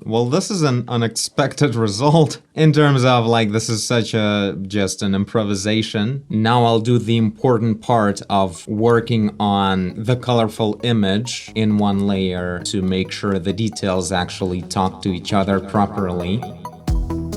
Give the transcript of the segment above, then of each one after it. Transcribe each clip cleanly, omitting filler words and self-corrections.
Well, this is an unexpected result in terms of like this is such a just an improvisation. Now I'll do the important part of working on the colorful image in one layer to make sure the details actually talk to each other properly.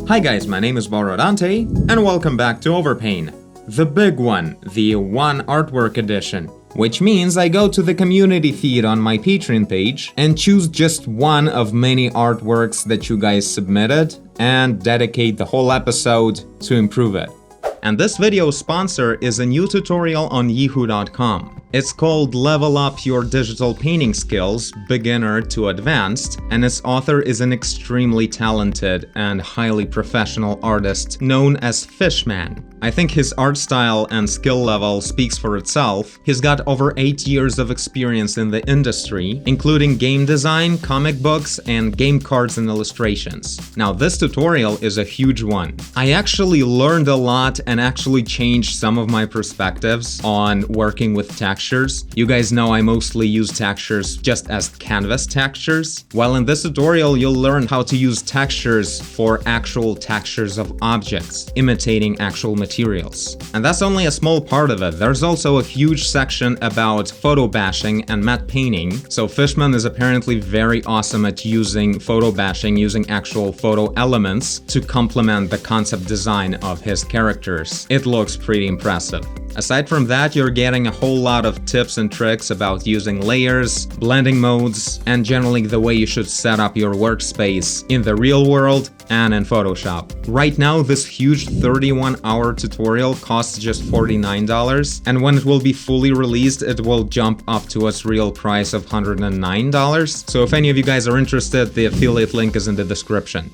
Hi guys, my name is Borodante, and welcome back to Overpain. The big one, the one artwork edition. Which means I go to the community feed on my Patreon page and choose just one of many artworks that you guys submitted and dedicate the whole episode to improve it. And this video's sponsor is a new tutorial on Yiihuu.com. It's called Level Up Your Digital Painting Skills, Beginner to Advanced, and its author is an extremely talented and highly professional artist known as Fishman. I think his art style and skill level speaks for itself. He's got over 8 years of experience in the industry, including game design, comic books, and game cards and illustrations. Now, this tutorial is a huge one. I actually learned a lot and actually changed some of my perspectives on working with textures. You guys know I mostly use textures just as canvas textures. Well, in this tutorial, you'll learn how to use textures for actual textures of objects, imitating actual materials. And that's only a small part of it. There's also a huge section about photo bashing and matte painting. So Fishman is apparently very awesome at using photo bashing, using actual photo elements to complement the concept design of his characters. It looks pretty impressive. Aside from that, you're getting a whole lot of tips and tricks about using layers, blending modes, and generally the way you should set up your workspace in the real world and in Photoshop. Right now, this huge 31-hour tutorial costs just $49, and when it will be fully released, it will jump up to its real price of $109. So if any of you guys are interested, the affiliate link is in the description.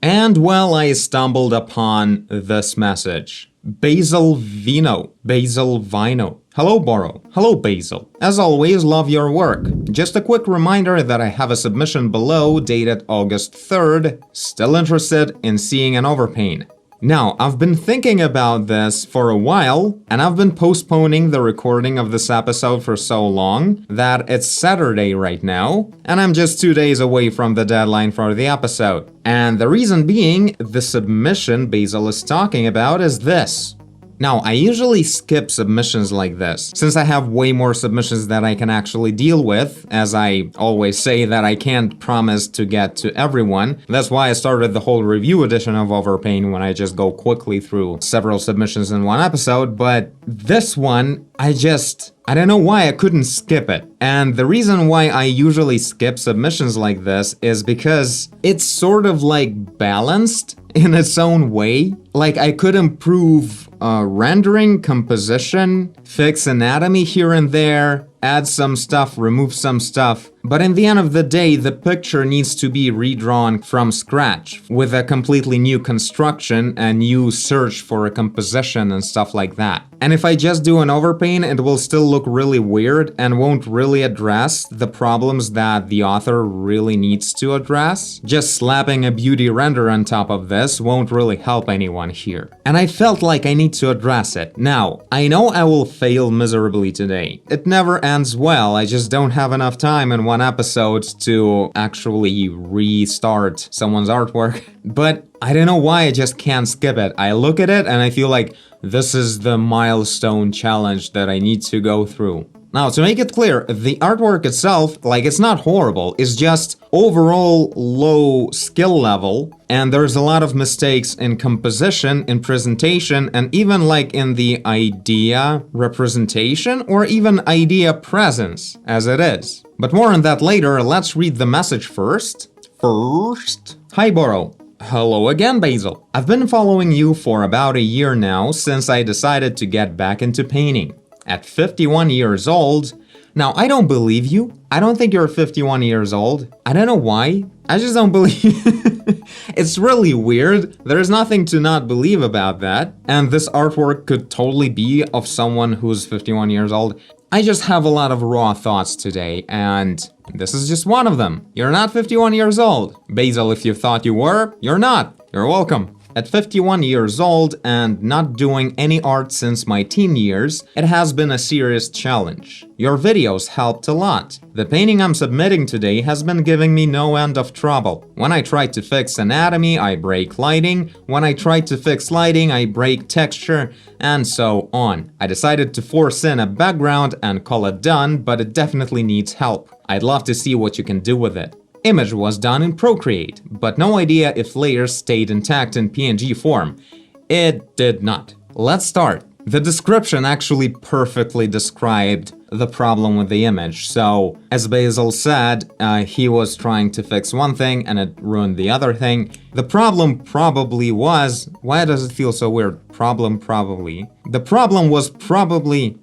And well, I stumbled upon this message. Basil Vino. Hello, Boro. Hello, Basil. As always, love your work. Just a quick reminder that I have a submission below dated August 3rd. Still interested in seeing an Overpain. Now, I've been thinking about this for a while, and I've been postponing the recording of this episode for so long that it's Saturday right now, and I'm just 2 days away from the deadline for the episode. And the reason being, the submission Basil is talking about is this. Now, I usually skip submissions like this, since I have way more submissions that I can actually deal with, as I always say that I can't promise to get to everyone. That's why I started the whole review edition of Overpain when I just go quickly through several submissions in one episode, but this one, I don't know why I couldn't skip it. And the reason why I usually skip submissions like this is because it's sort of like balanced in its own way. Like I could improve rendering, composition, fix anatomy here and there, add some stuff, remove some stuff. But in the end of the day, the picture needs to be redrawn from scratch with a completely new construction, a new search for a composition and stuff like that. And if I just do an Overpain, it will still look really weird and won't really address the problems that the author really needs to address. Just slapping a beauty render on top of this won't really help anyone here. And I felt like I need to address it. Now, I know I will fail miserably today. It never ends well, I just don't have enough time in one episode to actually restart someone's artwork. But I don't know why I just can't skip it. I look at it and I feel like this is the milestone challenge that I need to go through. Now, to make it clear, the artwork itself, like, it's not horrible, it's just overall low skill level, and there's a lot of mistakes in composition, in presentation, and even like in the idea representation, or even idea presence, as it is. But more on that later, let's read the message first. Hi, Boro. Hello again, Basil. I've been following you for about a year now since I decided to get back into painting. At 51 years old, now I don't believe you. I don't think you're 51 years old. I don't know why. I just don't believe. It's really weird. There's nothing to not believe about that. And this artwork could totally be of someone who's 51 years old. I just have a lot of raw thoughts today, and this is just one of them. You're not 51 years old. Basil, if you thought you were, you're not. You're welcome. At 51 years old and not doing any art since my teen years, it has been a serious challenge. Your videos helped a lot. The painting I'm submitting today has been giving me no end of trouble. When I try to fix anatomy, I break lighting. When I try to fix lighting, I break texture, and so on. I decided to force in a background and call it done, but it definitely needs help. I'd love to see what you can do with it. Image was done in Procreate, but no idea if layers stayed intact in PNG form. It did not. Let's start. The description actually perfectly described the problem with the image. So, as Basil said, he was trying to fix one thing and it ruined the other thing. The problem probably was... Why does it feel so weird? Problem probably. The problem was probably...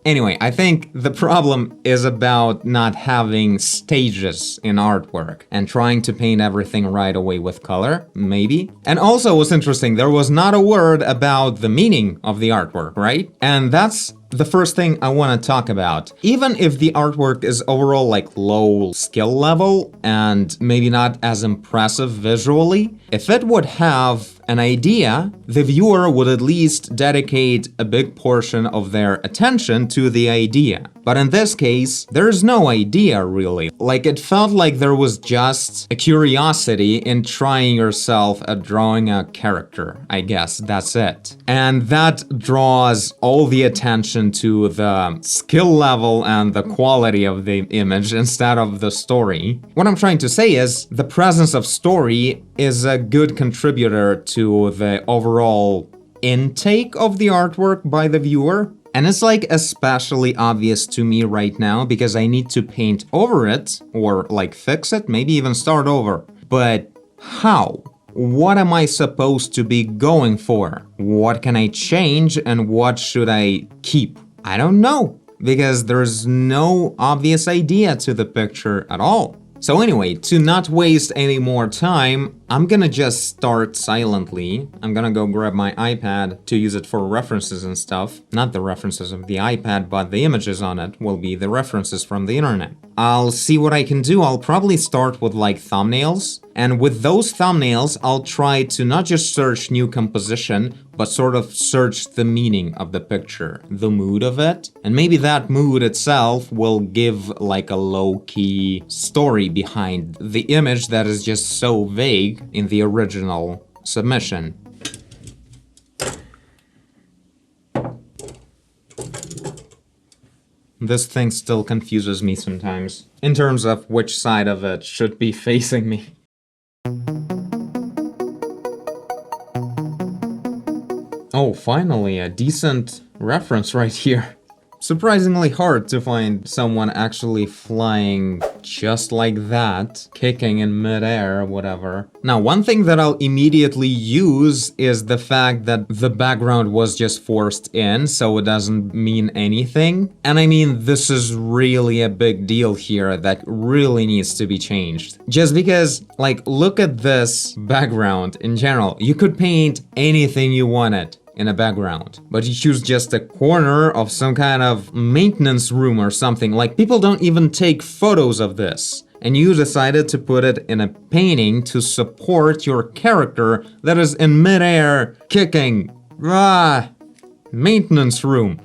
Anyway, I think the problem is about not having stages in artwork and trying to paint everything right away with color, maybe. And also what's interesting, there was not a word about the meaning of the artwork, right? And that's the first thing I want to talk about. Even if the artwork is overall like low skill level and maybe not as impressive visually, if it would have an idea, the viewer would at least dedicate a big portion of their attention to the idea. But in this case, there's no idea really. Like, it felt like there was just a curiosity in trying yourself at drawing a character, I guess, that's it. And that draws all the attention to the skill level and the quality of the image instead of the story. What I'm trying to say is, the presence of story is a good contributor to the overall intake of the artwork by the viewer. And it's like especially obvious to me right now because I need to paint over it or like fix it, maybe even start over. But how? What am I supposed to be going for? What can I change and what should I keep? I don't know, because there's no obvious idea to the picture at all. So anyway, to not waste any more time, I'm gonna just start silently. I'm gonna go grab my iPad to use it for references and stuff. Not the references of the iPad, but the images on it will be the references from the internet. I'll see what I can do. I'll probably start with like thumbnails. And with those thumbnails, I'll try to not just search new composition, but sort of search the meaning of the picture, the mood of it. And maybe that mood itself will give like a low-key story behind the image that is just so vague in the original submission. This thing still confuses me sometimes, in terms of which side of it should be facing me. Oh, finally, a decent reference right here. Surprisingly hard to find someone actually flying just like that, kicking in midair or whatever. Now, one thing that I'll immediately use is the fact that the background was just forced in, so it doesn't mean anything. And I mean, this is really a big deal here that really needs to be changed. Just because, like, look at this background in general. You could paint anything you wanted in a background, but you choose just a corner of some kind of maintenance room or something. Like, people don't even take photos of this, and you decided to put it in a painting to support your character that is in midair kicking. Maintenance room.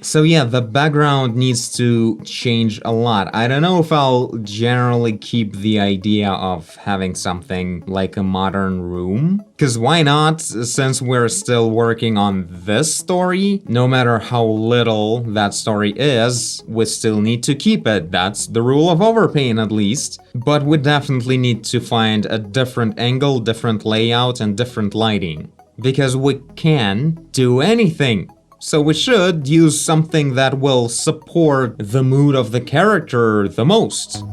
So yeah, the background needs to change a lot. I don't know if I'll generally keep the idea of having something like a modern room. Because why not, since we're still working on this story? No matter how little that story is, we still need to keep it. That's the rule of overpaint at least. But we definitely need to find a different angle, different layout, and different lighting. Because we can do anything. So we should use something that will support the mood of the character the most.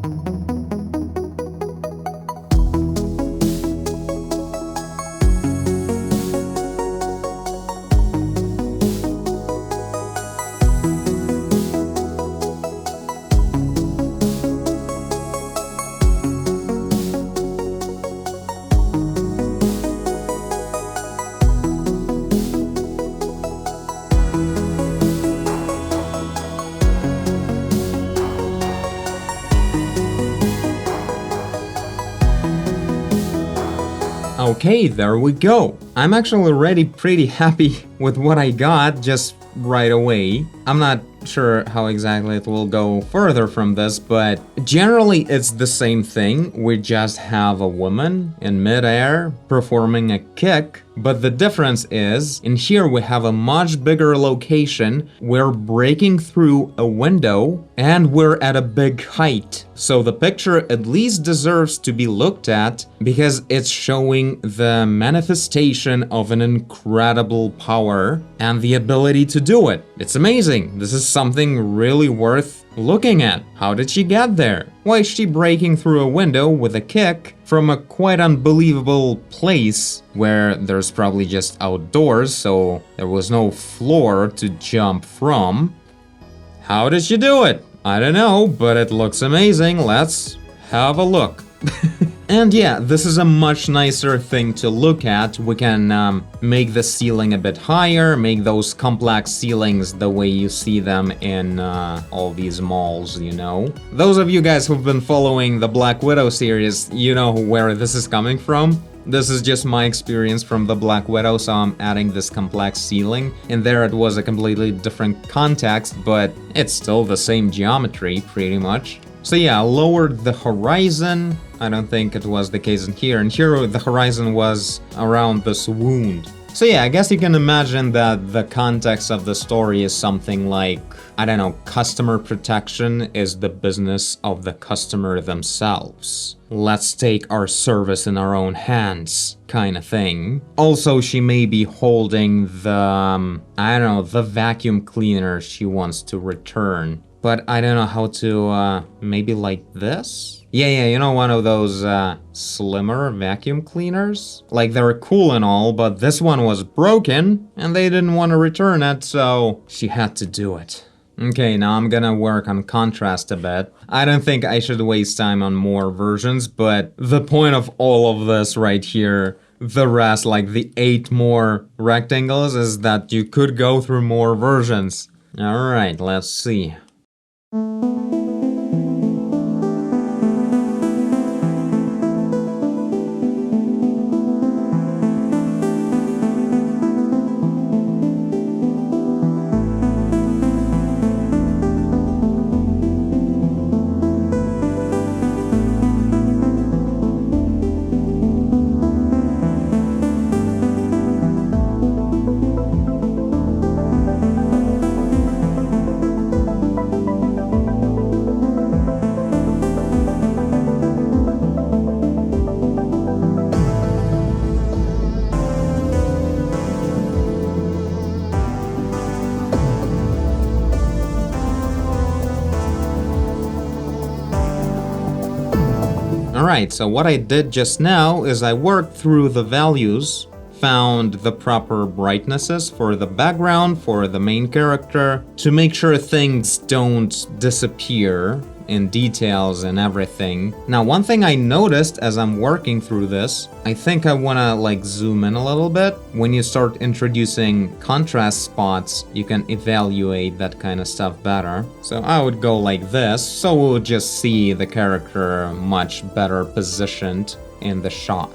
Okay, there we go. I'm actually already pretty happy with what I got just right away. I'm not sure how exactly it will go further from this, but generally it's the same thing. We just have a woman in midair performing a kick, but the difference is in here we have a much bigger location. We're breaking through a window and we're at a big height. So the picture at least deserves to be looked at because it's showing the manifestation of an incredible power and the ability to do it. It's amazing. This is something really worth looking at. How did she get there? Why is she breaking through a window with a kick from a quite unbelievable place where there's probably just outdoors, so there was no floor to jump from? How did she do it? I don't know, but it looks amazing. Let's have a look. And yeah, this is a much nicer thing to look at. We can make the ceiling a bit higher, make those complex ceilings the way you see them in all these malls, you know? Those of you guys who've been following the Black Widow series, you know where this is coming from. This is just my experience from the Black Widow, so I'm adding this complex ceiling. In there it was a completely different context, but it's still the same geometry, pretty much. So yeah, I lowered the horizon. I don't think it was the case in here. And here the horizon was around this wound. So yeah, I guess you can imagine that the context of the story is something like, I don't know, customer protection is the business of the customer themselves. Let's take our service in our own hands, kind of thing. Also, she may be holding the, I don't know, the vacuum cleaner she wants to return. But I don't know how to, maybe like this? Yeah, you know, one of those slimmer vacuum cleaners? Like, they're cool and all, but this one was broken, and they didn't want to return it, so she had to do it. Okay, now I'm gonna work on contrast a bit. I don't think I should waste time on more versions, but the point of all of this right here, the rest, like the 8 more rectangles, is that you could go through more versions. Alright, let's see. Alright, so what I did just now is I worked through the values, found the proper brightnesses for the background, for the main character, to make sure things don't disappear in details and everything. Now, one thing I noticed as I'm working through this, I think I wanna like zoom in a little bit. When you start introducing contrast spots, you can evaluate that kind of stuff better. So I would go like this, so we'll just see the character much better positioned in the shot.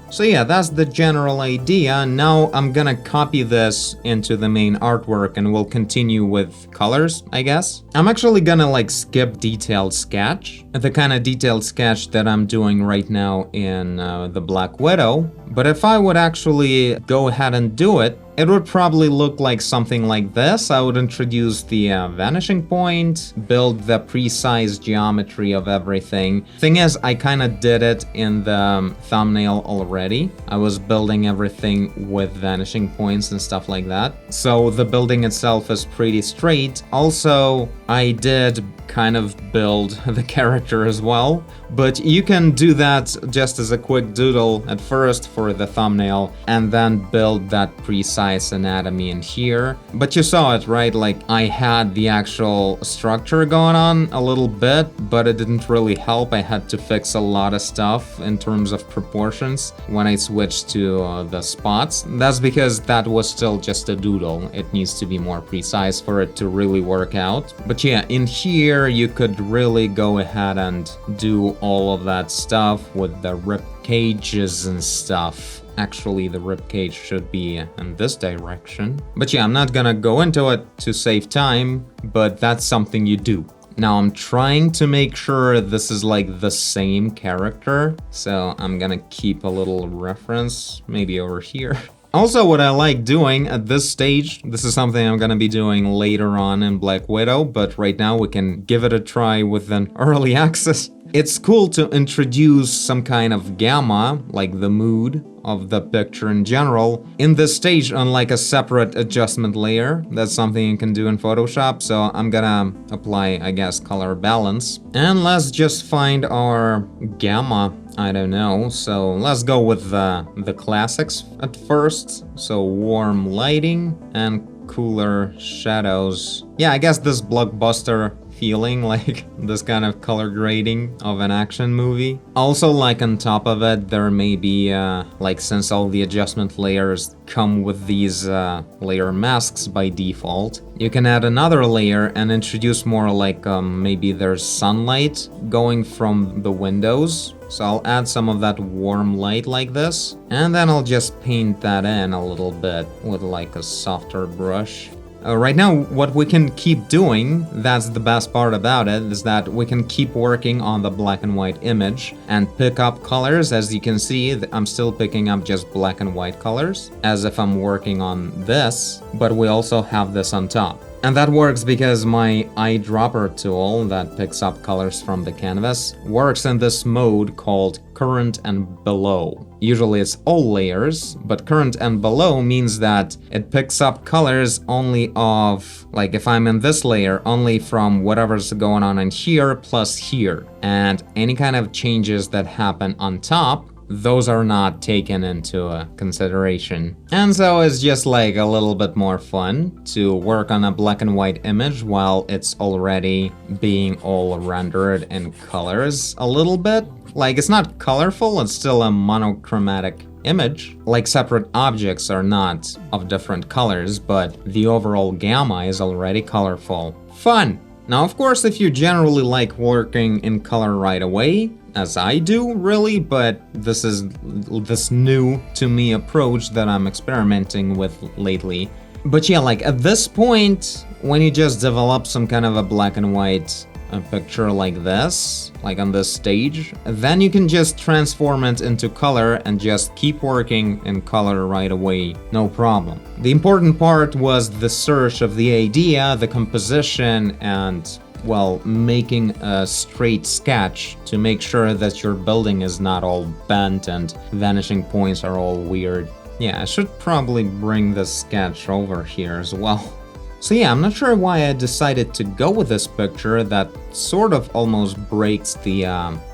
So yeah, that's the general idea. Now I'm gonna copy this into the main artwork and we'll continue with colors, I guess. I'm actually gonna like skip detailed sketch, the kind of detailed sketch that I'm doing right now in the Black Widow. But if I would actually go ahead and do it, it would probably look like something like this. I would introduce the vanishing point, build the precise geometry of everything. Thing is, I kind of did it in the thumbnail already. I was building everything with vanishing points and stuff like that. So the building itself is pretty straight. Also, I did kind of build the character as well, but you can do that just as a quick doodle at first for the thumbnail and then build that precise anatomy in here. But you saw it, right? Like I had the actual structure going on a little bit, but it didn't really help. I had to fix a lot of stuff in terms of proportions when I switched to the spots. That's because that was still just a doodle. It needs to be more precise for it to really work out. But yeah, in here you could really go ahead and do all of that stuff with the ripped cages and stuff. Actually, the rib cage should be in this direction. But yeah, I'm not gonna go into it to save time, but that's something you do. Now I'm trying to make sure this is like the same character, so I'm gonna keep a little reference, maybe over here. Also, what I like doing at this stage, this is something I'm gonna be doing later on in Black Widow, but right now we can give it a try with an early access. It's cool to introduce some kind of gamma, like the mood of the picture in general, in this stage on like a separate adjustment layer. That's something you can do in Photoshop, so I'm gonna apply, I guess, color balance. And let's just find our gamma. I don't know, so let's go with the classics at first. So warm lighting and cooler shadows. Yeah, I guess this blockbuster feeling, like this kind of color grading of an action movie. Also, like on top of it, there may be, like since all the adjustment layers come with these layer masks by default, you can add another layer and introduce more like maybe there's sunlight going from the windows. So I'll add some of that warm light like this, and then I'll just paint that in a little bit with like a softer brush. Right now, what we can keep doing, that's the best part about it, is that we can keep working on the black and white image and pick up colors. As you can see, I'm still picking up just black and white colors, as if I'm working on this, but we also have this on top. And that works because my eyedropper tool that picks up colors from the canvas works in this mode called current and below. Usually it's all layers, but current and below means that it picks up colors only of, like if I'm in this layer, only from whatever's going on in here plus here. And any kind of changes that happen on top, those are not taken into consideration. And so it's just like a little bit more fun to work on a black and white image while it's already being all rendered in colors a little bit. Like it's not colorful, it's still a monochromatic image. Like separate objects are not of different colors, but the overall gamma is already colorful. Fun! Now, of course, if you generally like working in color right away, as I do, really, but this is this new to me approach that I'm experimenting with lately. But yeah, like at this point, when you just develop some kind of a black and white picture like this, like on this stage, then you can just transform it into color and just keep working in color right away, no problem. The important part was the search of the idea, the composition, and well, making a straight sketch to make sure that your building is not all bent and vanishing points are all weird. Yeah, I should probably bring this sketch over here as well. So yeah, I'm not sure why I decided to go with this picture that sort of almost breaks the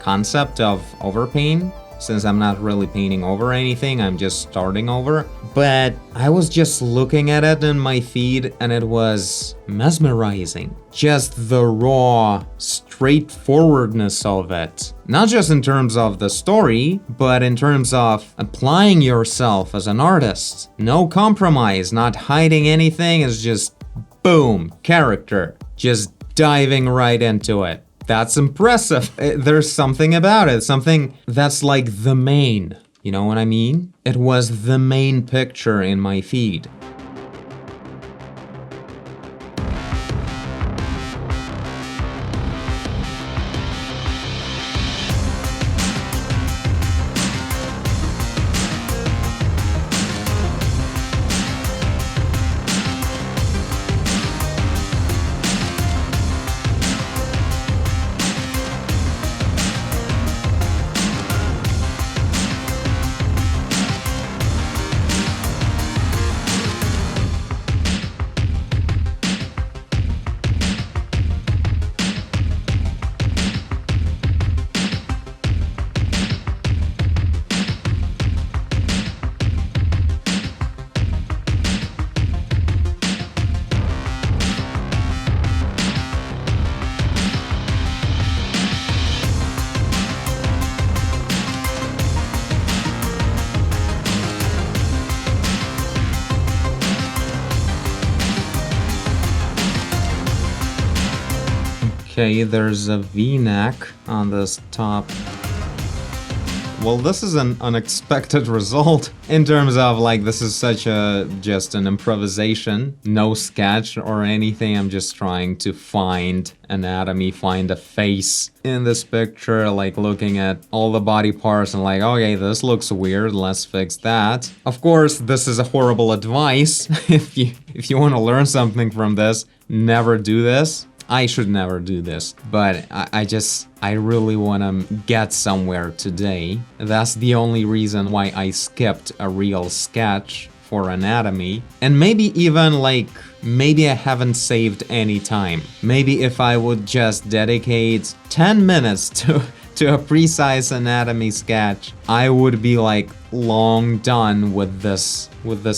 concept of overpaint, since I'm not really painting over anything, I'm just starting over. But I was just looking at it in my feed and it was mesmerizing. Just the raw straightforwardness of it. Not just in terms of the story, but in terms of applying yourself as an artist. No compromise, not hiding anything, it's just boom, character. Just diving right into it. That's impressive. There's something about it, something that's like the main, you know what I mean? It was the main picture in my feed. Okay, there's a V-neck on this top Well, this is an unexpected result in terms of like this is such a just an improvisation, no sketch or anything. I'm just trying to find anatomy, find a face in this picture, like looking at all the body parts and like, okay, this looks weird, let's fix that. Of course, this is a horrible advice. If you want to learn something from this, never do this. I should never do this, but I really want to get somewhere today. That's the only reason why I skipped a real sketch for anatomy. And maybe even like, maybe I haven't saved any time. Maybe if I would just dedicate 10 minutes to a precise anatomy sketch, I would be like long done with this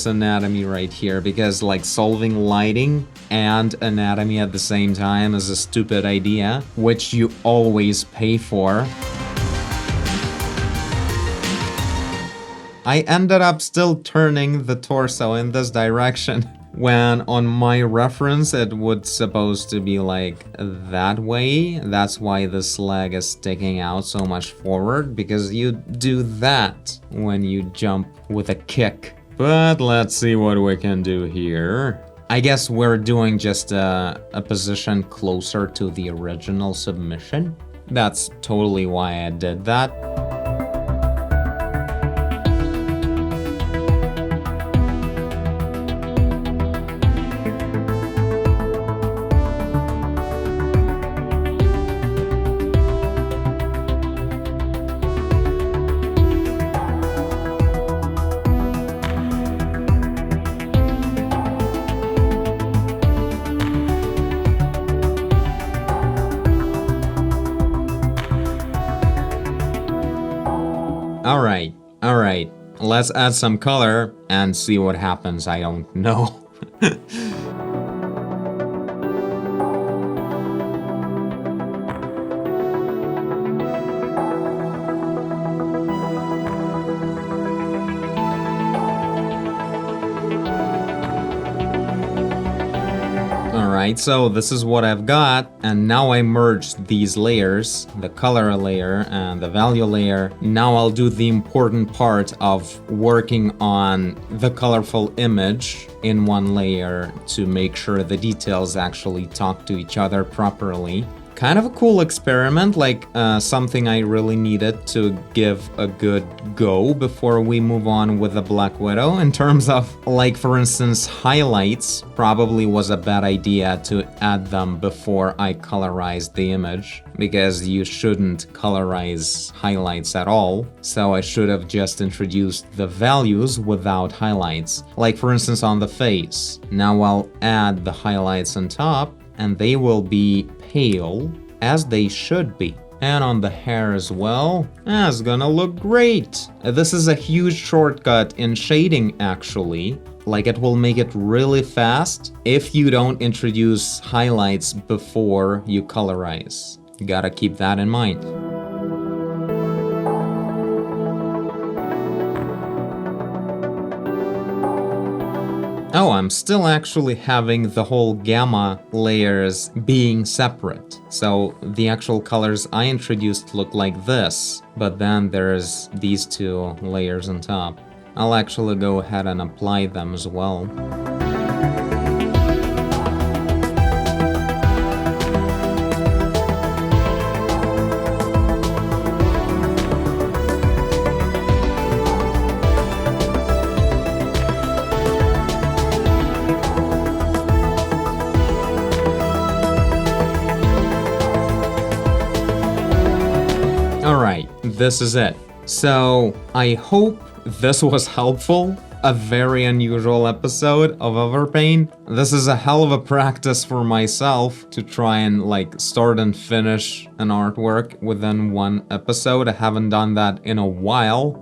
anatomy right here, because like solving lighting and anatomy at the same time is a stupid idea, which you always pay for. I ended up still turning the torso in this direction when on my reference it would supposed to be like that way. That's why this leg is sticking out so much forward, because you do that when you jump with a kick. But let's see what we can do here. I guess we're doing just a position closer to the original submission. That's totally why I did that. Alright, let's add some color and see what happens. I don't know. Alright, so this is what I've got, and now I merged these layers, the color layer and the value layer. Now I'll do the important part of working on the colorful image in one layer to make sure the details actually talk to each other properly. Kind of a cool experiment, like something I really needed to give a good go before we move on with the Black Widow. In terms of, like, for instance, highlights, probably was a bad idea to add them before I colorized the image, because you shouldn't colorize highlights at all. So I should have just introduced the values without highlights. Like, for instance, on the face. Now I'll add the highlights on top, and they will be pale, as they should be. And on the hair as well, that's gonna look great. This is a huge shortcut in shading, actually. Like, it will make it really fast if you don't introduce highlights before you colorize. You gotta keep that in mind. Oh, I'm still actually having the whole gamma layers being separate. So the actual colors I introduced look like this, but then there's these two layers on top. I'll actually go ahead and apply them as well. Alright, this is it. So, I hope this was helpful. A very unusual episode of Overpaint. This is a hell of a practice for myself to try and like start and finish an artwork within one episode. I haven't done that in a while.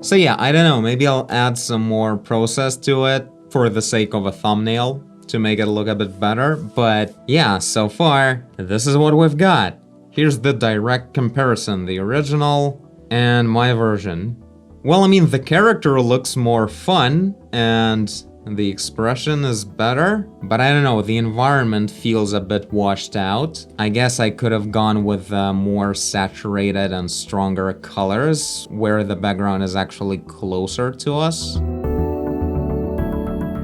So yeah, I don't know, maybe I'll add some more process to it for the sake of a thumbnail to make it look a bit better. But yeah, so far, this is what we've got. Here's the direct comparison, the original and my version. Well, I mean, the character looks more fun, and The expression is better, but I don't know, the environment feels a bit washed out. I guess I could have gone with more saturated and stronger colors, where the background is actually closer to us.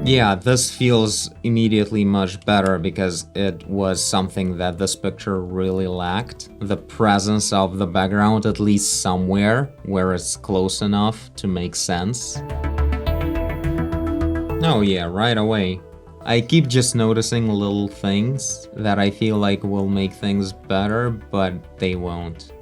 Yeah, this feels immediately much better because it was something that this picture really lacked. The presence of the background, at least somewhere, where it's close enough to make sense. Oh yeah, right away. I keep just noticing little things that I feel like will make things better, but they won't.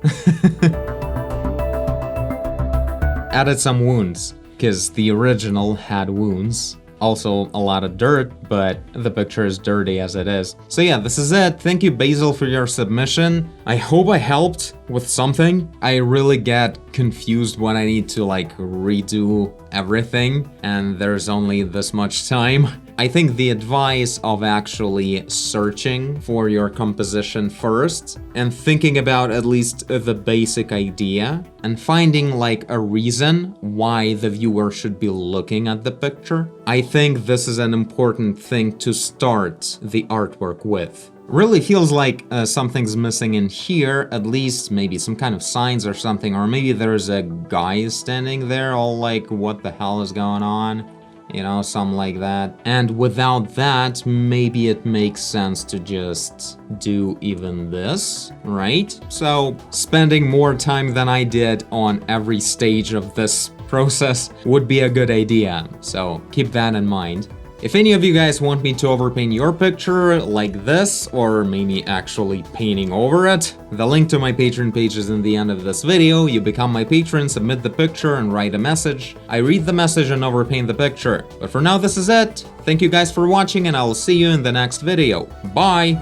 Added some wounds, because the original had wounds. Also a lot of dirt, but the picture is dirty as it is. So yeah, this is it. Thank you, Basil, for your submission. I hope I helped with something. I really get confused when I need to like redo everything, and there's only this much time. I think the advice of actually searching for your composition first and thinking about at least the basic idea and finding like a reason why the viewer should be looking at the picture. I think this is an important thing to start the artwork with. Really feels like something's missing in here, at least maybe some kind of signs or something, or maybe there's a guy standing there all like, what the hell is going on? You know, something like that. And without that, maybe it makes sense to just do even this, right? So spending more time than I did on every stage of this process would be a good idea. So keep that in mind. If any of you guys want me to overpaint your picture like this, or maybe actually painting over it, the link to my Patreon page is in the end of this video. You become my patron, submit the picture, and write a message. I read the message and overpaint the picture. But for now, this is it. Thank you guys for watching, and I'll see you in the next video. Bye!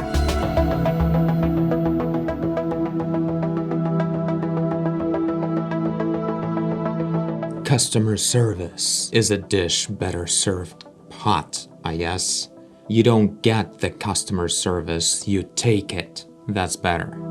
Customer service is a dish better served hot, I guess. You don't get the customer service, you take it. That's better.